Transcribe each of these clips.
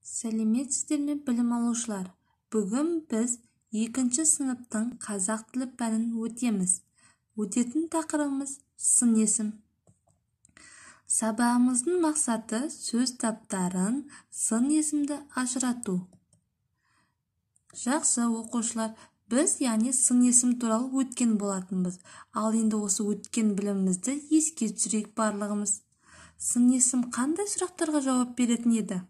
Сәлеметсіздер ме, білім алушылар? Бүгін біз 2-ші сыныптың қазақ тілі пәнін өтеміз. Өтетін тақырыбымыз сын есім. Сабағымыздың мақсаты сөз таптарын, сын есімді ажырату. Жақсы оқушылар, біз сын есім туралы өткен болатынбыз. Ал енді осы өткен білімімізді еске түсірейік барлығымыз. Сын есім қандай сұрақтарға жауап беретін еді?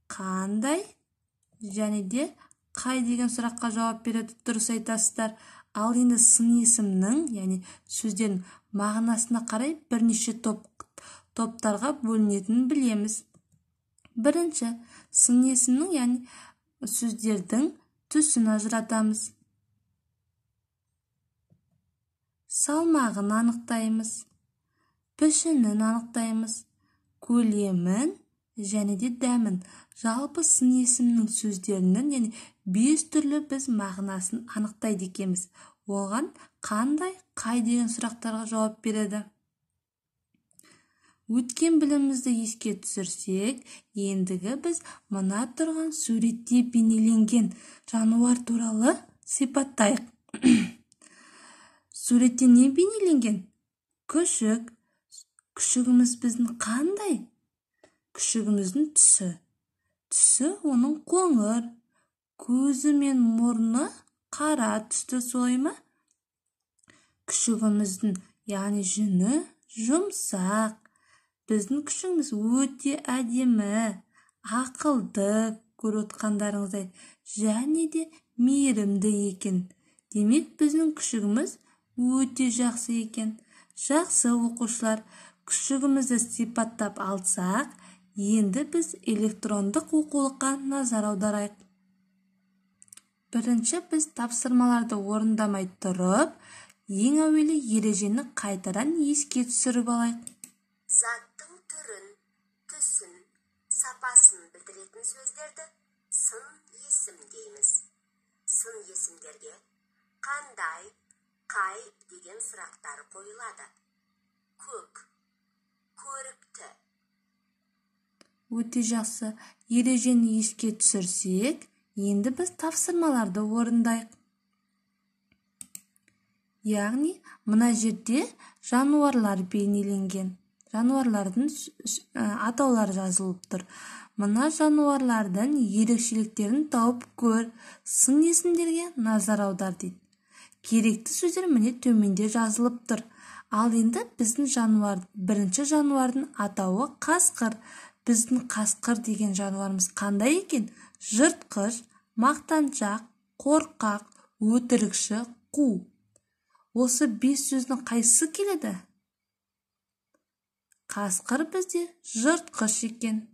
Қандай және де қай деген сұраққа жауап береді, дұрыс айтасыздар. Ал енді сын есімнің, сөздердің мағынасына қарай бірнеше топтарға бөлінетінін білеміз. Бірінші, сын есімнің, сөздердің түсін ажыратамыз. Салмағын анықтаймыз, пішінін анықтаймыз, көлемін және де дәмін. Жалпы сын есімнің сөздерінің 5 түрлі біз мағынасын анықтайды екенбіз. Оған қандай, қай деген сұрақтарға жауап береді. Өткен білімімізді еске түсірсек, ендігі біз мына тұрған суретте бейнеленген жануар туралы сипаттайық. Суретте не бейнеленген? Күшік. Күшігіміз біздің қандай? Күшігіміздің түсі. Түсі оның қоңыр, көзі мен мұрны қара түсті, солай ма? Күшігіміздің, жүні жұмсақ. Біздің күшігіміз өте әдемі, ақылды, көріп отқандарыңыздай, және де мейірімді екен. Демек, біздің күшігіміз өте жақсы екен. Жақсы оқушылар, күшігімізді сипаттап алсақ, енді біз электрондық оқулыққа назар аударайық. Бірінші, біз тапсырмаларды орындамай тұрып, ең әуелі ережені қайтадан еске түсіріп алайық. Заттың түрін, түсін, сапасын білдіретін сөздерді сын есім дейміз. Сын есімдерге қандай, қай деген сұрақтар қойылады. Көк, көрікті. Өте жақсы. Ережені еске түсірсек, енді біз тапсырмаларды орындайық. Мына жерде жануарлар бейнеленген. Жануарлардың атаулары жазылып тұр. Мына жануарлардың ерекшеліктерін тауып көр, сын есімдерге назар аудар дейді. Керекті сөздер міне төменде жазылып тұр. Ал енді біздің бірінші жануардың атауы қасқыр. Біздің қасқыр деген жануарымыз қандай екен? Жыртқыш, мақтаншақ, қорқақ, өтірікші, қу. Осы 5 сөздің қайсысы келеді? Қасқыр бізде жыртқыш екен.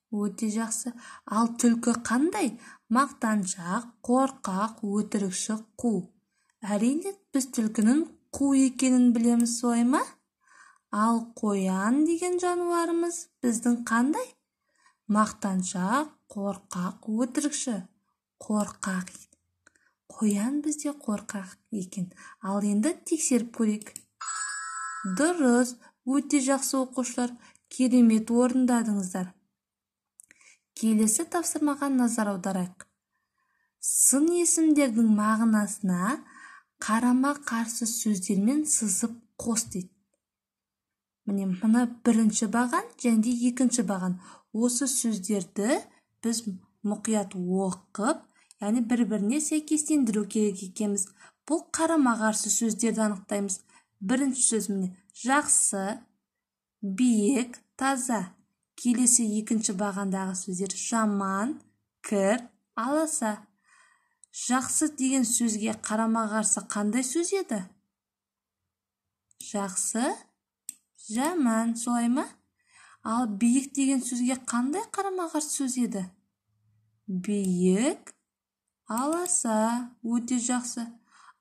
Өте жақсы. Ал түлкі қандай? Мақтаншақ, қорқақ, өтірікші, қу. Әрине, біз түлкінің қу екенін білеміз, солай ма? Ал қоян деген жануарымыз біздің қандай? Мақтаншақ, қорқақ, өтірікші, қорқақ. Қоян бізде қорқақ екен. Ал енді тексеріп көрейік. Дұрыс, өте жақсы оқушылар, керемет орындадыңыздар. Келесі тапсырмаға назар аударайық. Сын есімдердің мағынасына қарама-қарсы сөздермен сызып қос дейді. Мына бірінші баған және де екінші баған. Осы сөздерді біз мұқият оқып, бір-біріне сәйкестендіру керек екенбіз. Бұл қарама-қарсы сөздерді анықтаймыз. Бірінші сөз жақсы, биік, таза. Келесі екінші бағандағы сөздер жаман, кір, аласа. Жақсы деген сөзге қарама-қарсы қандай сөз еді? Жақсы, жаман, солай ма? Ал биік деген сөзге қандай қарама-қарсы сөз еді? Биік, аласа, өте жақсы.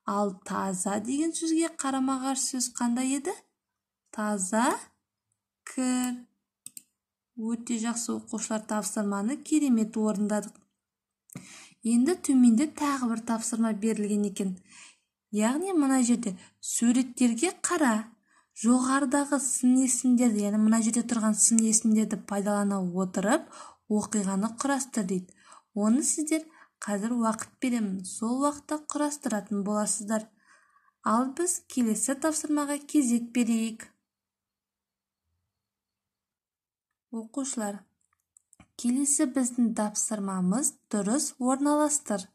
Ал таза деген сөзге қарама-қарсы сөз қандай еді? Таза, кір. Өте жақсы оқушылар, тапсырманы керемет орындадық. Енді төменде тағы бір тапсырма берілген екен. Мына жерде суреттерге қара. жоғарыдағы сын есімдерді, яғни мына жерде тұрған сын есімдерді пайдалана отырып оқиғаны құрастыр дейді. Оны сіздер қазір уақыт беремін, сол уақытта құрастыратын боласыздар. Ал біз келесі тапсырмаға кезек берейік. Оқушылар, келесі біздің тапсырмамыз дұрыс орналастыр.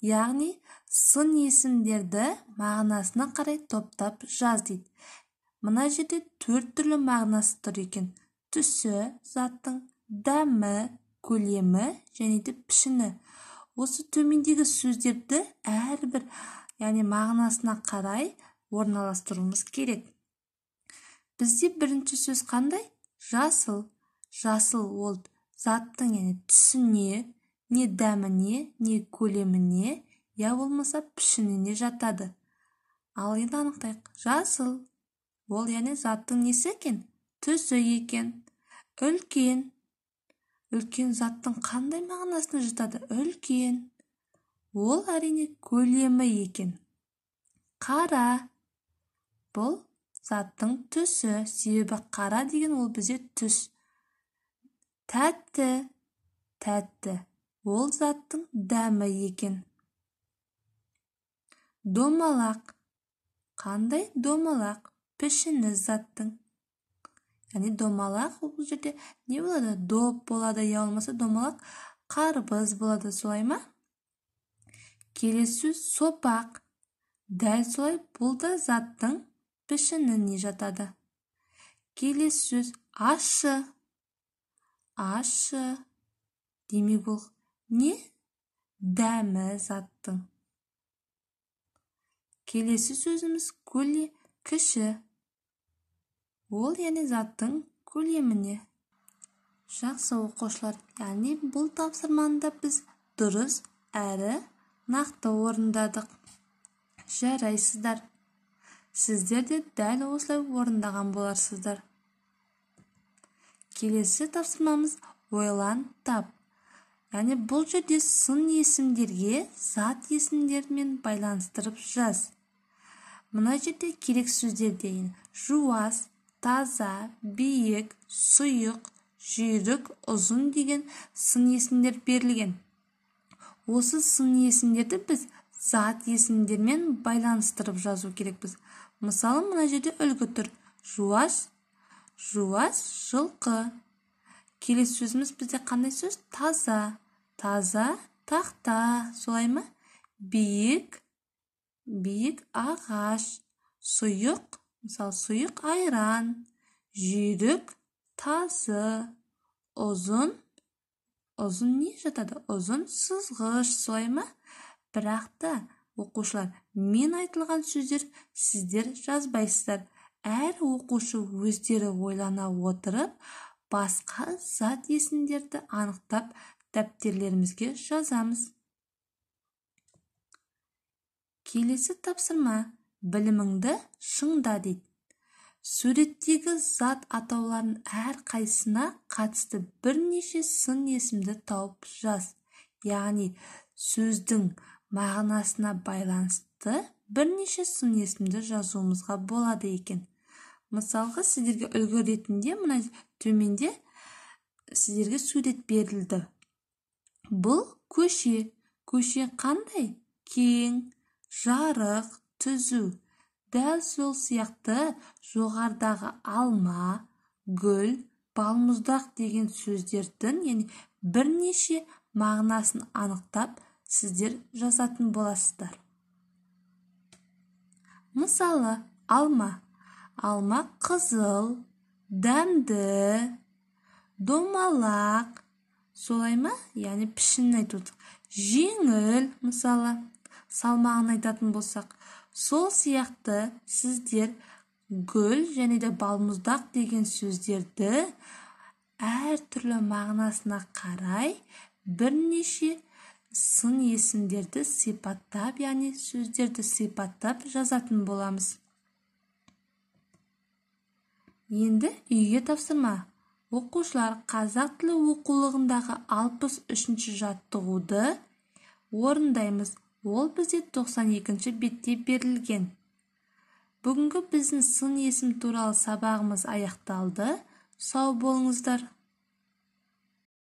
Яғни сын есімдерді мағынасына қарай топтап жаз дейді. Мына жерде 4 түрлі мағынасы тұр екен. Түсі, заттың, дәмі, көлемі және де пішіні. Осы төмендегі сөздерді әрбір, яғни мағынасына қарай орналастыруымыз керек. Бізде бірінші сөз қандай? Жасыл. Жасыл ол заттың, яғни түсіне, не дәміне, не көлеміне, я болмаса пішініне жатады. Ал енді анықтайық. Жасыл ол яғни заттың несі екен? Түсі екен. Үлкен. Үлкен заттың қандай мағынасына жатады? Үлкен. Ол әрине көлемі екен. Қара. Бұл заттың түсі. Себебі қара деген ол бізде түс. Тәтті. Тәтті. Ол заттың дәмі екен. Домалақ. Қандай? Домалақ. Пішіні заттың. Яғни домалақ бұл жерде не болады? Доп болады, я болмаса домалақ қарбыз болады, солай ма? Келесі сопақ. Дәл солай, бұл да заттың пішініне жатады. Келесі сөз ащы. Ащы. Демек бұл не? Дәмі заттың. Келесі сөзіміз кіші. Ол яғни заттың көлеміне. Жақсы оқушылар, яғни бұл тапсырманы біз дұрыс әрі нақты орындадық. Жарайсыздар. Сіздер де дәл осылай орындаған боларсыздар. Келесі тапсырмамыз ойлан тап. Яғни бұл жерде сын есімдерге зат есімдермен байланыстырып жаз. Мына жерде керек сөздер дейін. Жуас, таза, биік, сұйық, жүйрік, ұзын деген сын есімдер берілген. Осы сын есімдерді біз зат есімдермен байланыстырып жазу керекпіз. Мысалы, мына жерде үлгі тұр. Жуас, жылқы. Келесі сөзіміз бізде қандай сөз? Таза. Таза, тақта. Солай ма? Биік, ағаш. Сұйық, мысалы сұйық айран. Жүйрік, тазы. Ұзын не жатады? Ұзын сызғыш, солай ма? Бірақ та, оқушылар, мен айтылған сөздер сіздер жазбайсыздар. Әр оқушы өздері ойлана отырып, басқа зат есімдерді анықтап дәптерлерімізге жазамыз. Келесі тапсырма, біліміңді шыңда дейді. Суреттегі зат атауларын әр қайсына қатысты бірнеше сын есімді тауып жаз. Яғни сөздің мағынасына байланысты бірнеше сын есімді жазуымызға болады екен. Мысалға, сіздерге үлгі ретінде мына төменде сіздерге сурет берілді. Бұл көше. Көше қандай? Кең, жарық, түзу. Дәл сол сияқты жоғарыдағы алма, гүл, балмұздақ деген сөздердің, яғни бірнеше мағынасын анықтап сіздер жазатын боласыздар. Мысалы, алма. Алма қызыл, дәмді, домалақ. Солай ма? Яғни пішінін айтып. Жеңіл, мысалы, салмағын айтатын болсақ. Сол сияқты сіздер гүл және де балмұздақ деген сөздерді әр түрлі мағынасына қарай бірнеше сын есімдерді сипаттап, яғни сөздерді сипаттап жазатын боламыз. Енді үйге тапсырма. Оқушылар, қазақ тілі оқулығындағы 63-ші жаттығуды орындаймыз. Ол бізде 92-ші бетте берілген. Бүгінгі біздің сын есім туралы сабағымыз аяқталды. Сау болыңыздар.